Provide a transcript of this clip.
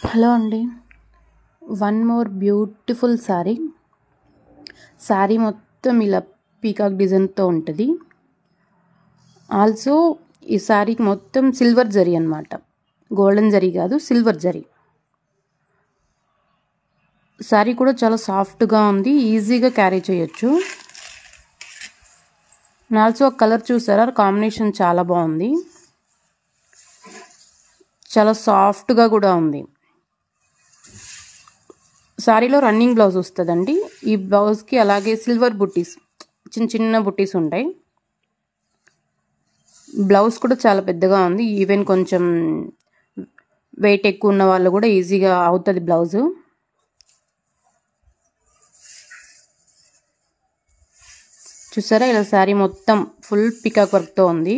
Hello అండి. One more beautiful sari. Sari మొత్తం ఇలా పీకాక్ డిజైన్తో ఉంటుంది. ఆల్సో ఈ శారీకి మొత్తం సిల్వర్ జరీ అనమాట, గోల్డెన్ జరీ కాదు, సిల్వర్ జరీ. శారీ కూడా చాలా సాఫ్ట్గా ఉంది, ఈజీగా క్యారీ చేయొచ్చు. ఆల్సో కలర్ చూసారా, కాంబినేషన్ చాలా బాగుంది, చాలా సాఫ్ట్గా కూడా ఉంది. శారీలో రన్నింగ్ బ్లౌజ్ వస్తుందండి. ఈ బ్లౌజ్కి అలాగే సిల్వర్ బుట్టీస్, చిన్న చిన్న బుట్టీస్ ఉంటాయి. బ్లౌజ్ కూడా చాలా పెద్దగా ఉంది, ఈవెన్ కొంచెం వెయిట్ ఎక్కువ ఉన్న వాళ్ళు కూడా ఈజీగా అవుతుంది బ్లౌజు. చూసారా, ఇలా శారీ మొత్తం ఫుల్ పికాక్ వర్క్తో ఉంది.